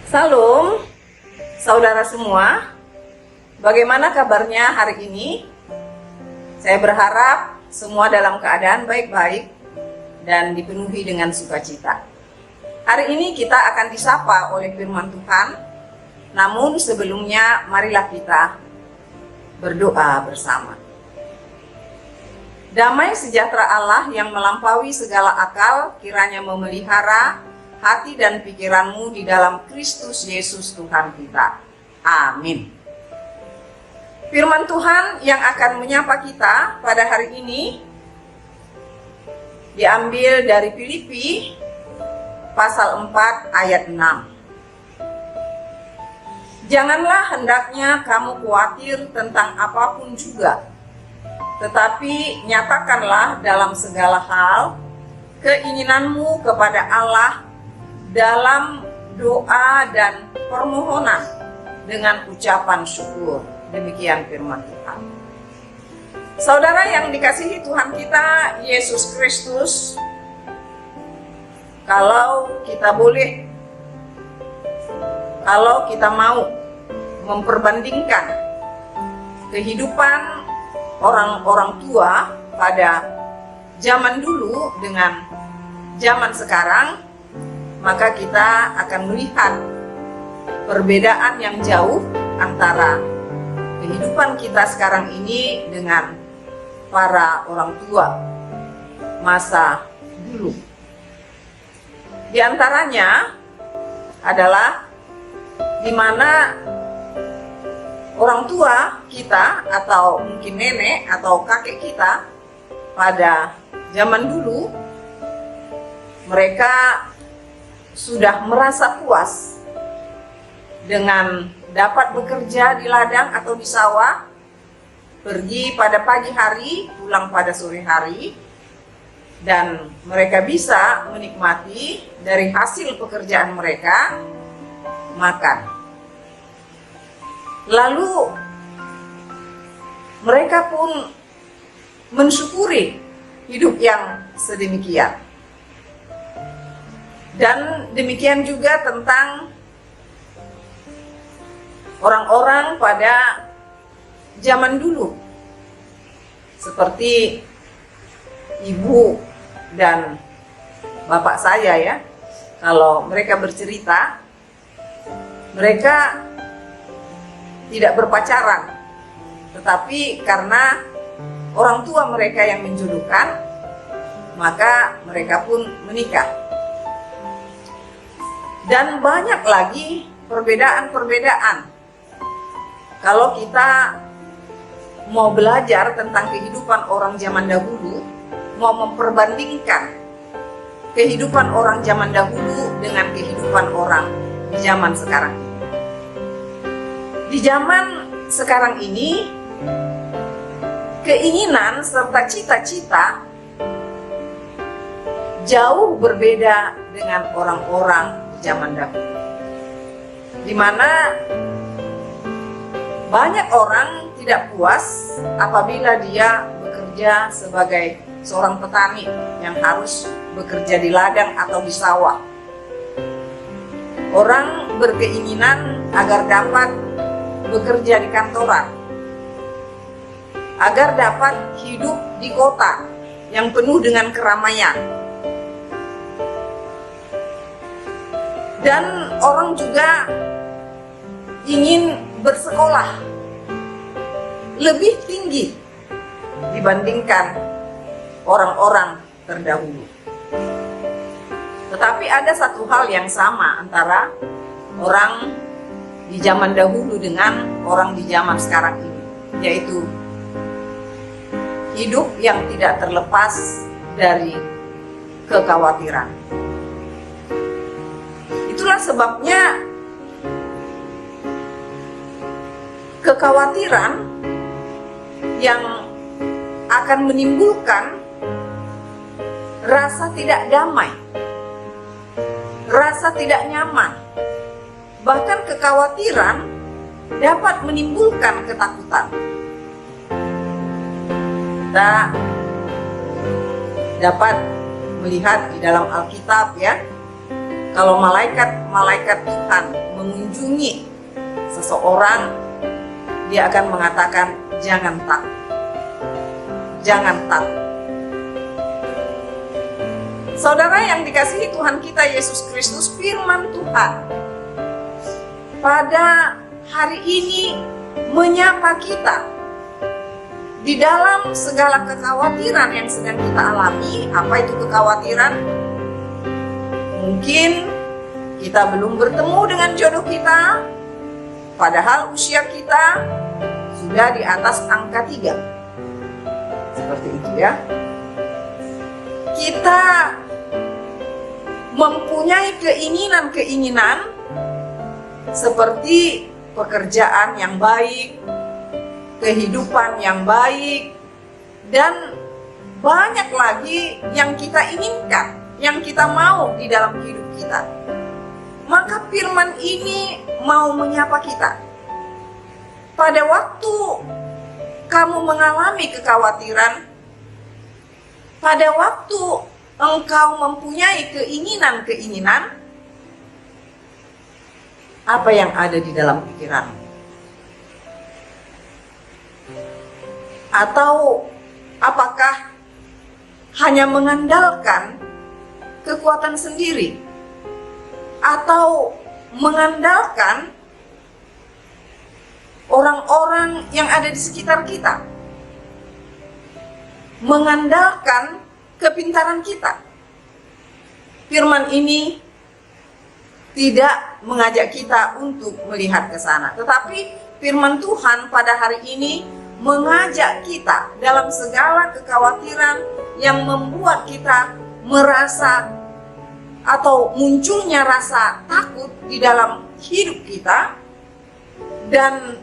Salam, saudara semua. Bagaimana kabarnya hari ini? Saya berharap semua dalam keadaan baik-baik dan dipenuhi dengan sukacita. Hari ini kita akan disapa oleh firman Tuhan. Namun sebelumnya marilah kita berdoa bersama. Damai sejahtera Allah yang melampaui segala akal kiranya memelihara hati dan pikiranmu di dalam Kristus Yesus Tuhan kita. Amin. Firman Tuhan yang akan menyapa kita pada hari ini diambil dari Filipi pasal 4 ayat 6. Janganlah hendaknya kamu khawatir tentang apapun juga, tetapi nyatakanlah dalam segala hal keinginanmu kepada Allah dalam doa dan permohonan dengan ucapan syukur. Demikian firman Tuhan. Saudara yang dikasihi Tuhan kita Yesus Kristus, kalau kita mau memperbandingkan kehidupan orang-orang tua pada zaman dulu dengan zaman sekarang, maka kita akan melihat perbedaan yang jauh antara kehidupan kita sekarang ini dengan para orang tua masa dulu. Di antaranya adalah di mana orang tua kita atau mungkin nenek atau kakek kita pada zaman dulu, mereka sudah merasa puas dengan dapat bekerja di ladang atau di sawah, pergi pada pagi hari, pulang pada sore hari, dan mereka bisa menikmati dari hasil pekerjaan mereka makan. Lalu mereka pun mensyukuri hidup yang sedemikian. Dan demikian juga tentang orang-orang pada zaman dulu, seperti ibu dan bapak saya ya. Kalau mereka bercerita, mereka tidak berpacaran, tetapi karena orang tua mereka yang menjodohkan, maka mereka pun menikah. Dan banyak lagi perbedaan-perbedaan. Kalau kita mau belajar tentang kehidupan orang zaman dahulu, mau memperbandingkan kehidupan orang zaman dahulu dengan kehidupan orang di zaman sekarang. Di zaman sekarang ini, keinginan serta cita-cita jauh berbeda dengan orang-orang zaman dahulu, di mana banyak orang tidak puas apabila dia bekerja sebagai seorang petani yang harus bekerja di ladang atau di sawah. Orang berkeinginan agar dapat bekerja di kantoran, agar dapat hidup di kota yang penuh dengan keramaian. Dan orang juga ingin bersekolah lebih tinggi dibandingkan orang-orang terdahulu. Tetapi ada satu hal yang sama antara orang di zaman dahulu dengan orang di zaman sekarang ini, yaitu hidup yang tidak terlepas dari kekhawatiran. Itulah sebabnya kekhawatiran yang akan menimbulkan rasa tidak damai, rasa tidak nyaman, bahkan kekhawatiran dapat menimbulkan ketakutan. Kita dapat melihat di dalam Alkitab ya, kalau malaikat Tuhan mengunjungi seseorang, dia akan mengatakan jangan takut, jangan takut. Saudara yang dikasihi Tuhan kita Yesus Kristus, firman Tuhan pada hari ini menyapa kita di dalam segala kekhawatiran yang sedang kita alami. Apa itu kekhawatiran? Mungkin kita belum bertemu dengan jodoh kita, padahal usia kita sudah di atas angka 3. Seperti itu ya. Kita mempunyai keinginan-keinginan seperti pekerjaan yang baik, kehidupan yang baik, dan banyak lagi yang kita inginkan, yang kita mau di dalam hidup kita. Maka firman ini mau menyapa kita. Pada waktu kamu mengalami kekhawatiran, pada waktu engkau mempunyai keinginan-keinginan, apa yang ada di dalam pikiranmu? Atau apakah hanya mengandalkan kekuatan sendiri? Atau mengandalkan orang-orang yang ada di sekitar kita? Mengandalkan kepintaran kita? Firman ini tidak mengajak kita untuk melihat ke sana, tetapi firman Tuhan pada hari ini mengajak kita dalam segala kekhawatiran yang membuat kita merasa atau munculnya rasa takut di dalam hidup kita, dan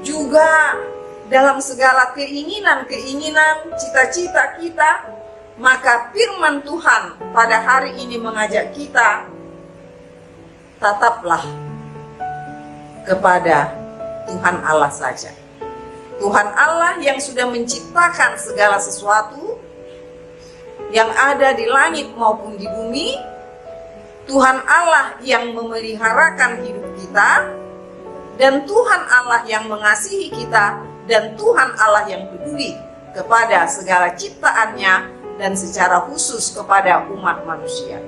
juga dalam segala keinginan-keinginan, cita-cita kita. Maka firman Tuhan pada hari ini mengajak kita, tataplah kepada Tuhan Allah saja. Tuhan Allah yang sudah menciptakan segala sesuatu yang ada di langit maupun di bumi. Tuhan Allah yang memeliharakan hidup kita, dan Tuhan Allah yang mengasihi kita, dan Tuhan Allah yang peduli kepada segala ciptaannya, dan secara khusus kepada umat manusia.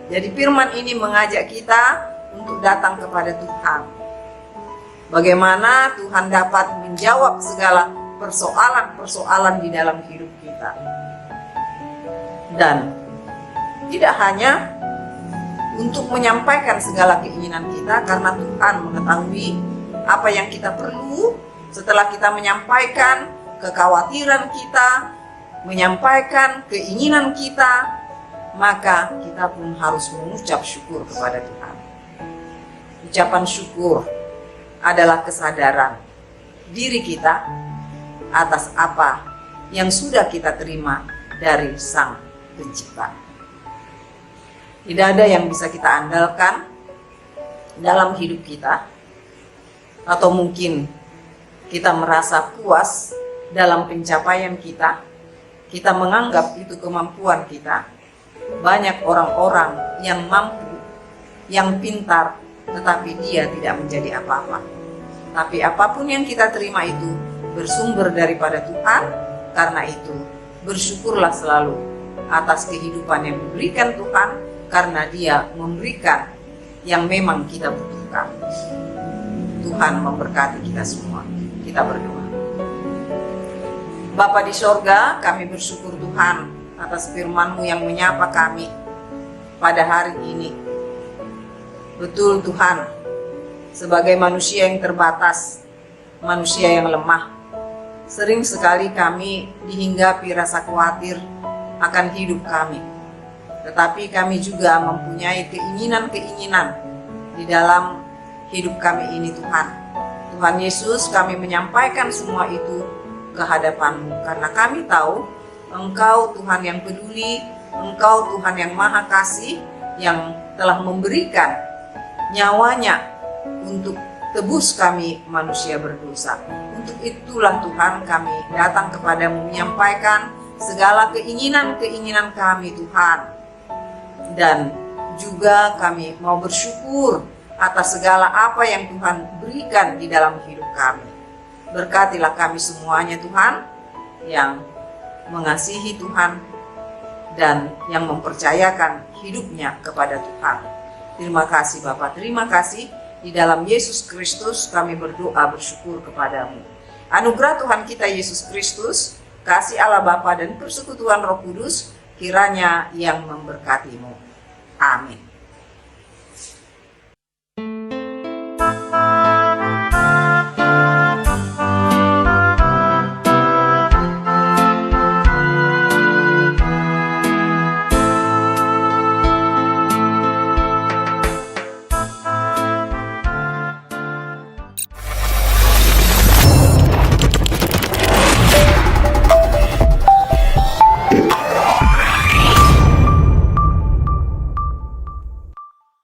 Jadi firman ini mengajak kita untuk datang kepada Tuhan. Bagaimana Tuhan dapat menjawab segala persoalan-persoalan di dalam hidup kita. Dan tidak hanya untuk menyampaikan segala keinginan kita, karena Tuhan mengetahui apa yang kita perlu. Setelah kita menyampaikan kekhawatiran kita, menyampaikan keinginan kita, maka kita pun harus mengucap syukur kepada Tuhan. Ucapan syukur adalah kesadaran diri kita atas apa yang sudah kita terima dari Sang Pencipta. Tidak ada yang bisa kita andalkan dalam hidup kita, atau mungkin kita merasa puas dalam pencapaian kita. Kita menganggap itu kemampuan kita. Banyak orang-orang yang mampu, yang pintar, tetapi dia tidak menjadi apa-apa. Tapi apapun yang kita terima itu bersumber daripada Tuhan. Karena itu bersyukurlah selalu atas kehidupan yang diberikan Tuhan, karena Dia memberikan yang memang kita butuhkan. Tuhan memberkati kita semua. Kita berdoa. Bapa di sorga, kami bersyukur Tuhan atas firman-Mu yang menyapa kami pada hari ini. Betul Tuhan, sebagai manusia yang terbatas, manusia yang lemah, sering sekali kami dihinggapi rasa khawatir akan hidup kami. Tetapi kami juga mempunyai keinginan-keinginan di dalam hidup kami ini Tuhan. Tuhan Yesus, kami menyampaikan semua itu ke hadapan-Mu, karena kami tahu Engkau Tuhan yang peduli, Engkau Tuhan yang maha kasih, yang telah memberikan nyawanya untuk tebus kami manusia berdosa. Untuk itulah Tuhan, kami datang kepadamu menyampaikan segala keinginan-keinginan kami Tuhan. Dan juga kami mau bersyukur atas segala apa yang Tuhan berikan di dalam hidup kami. Berkatilah kami semuanya Tuhan, yang mengasihi Tuhan dan yang mempercayakan hidupnya kepada Tuhan. Terima kasih Bapa, terima kasih. Di dalam Yesus Kristus kami berdoa bersyukur kepadamu. Anugerah Tuhan kita Yesus Kristus, kasih Allah Bapa dan persekutuan Roh Kudus kiranya yang memberkatimu. Amin.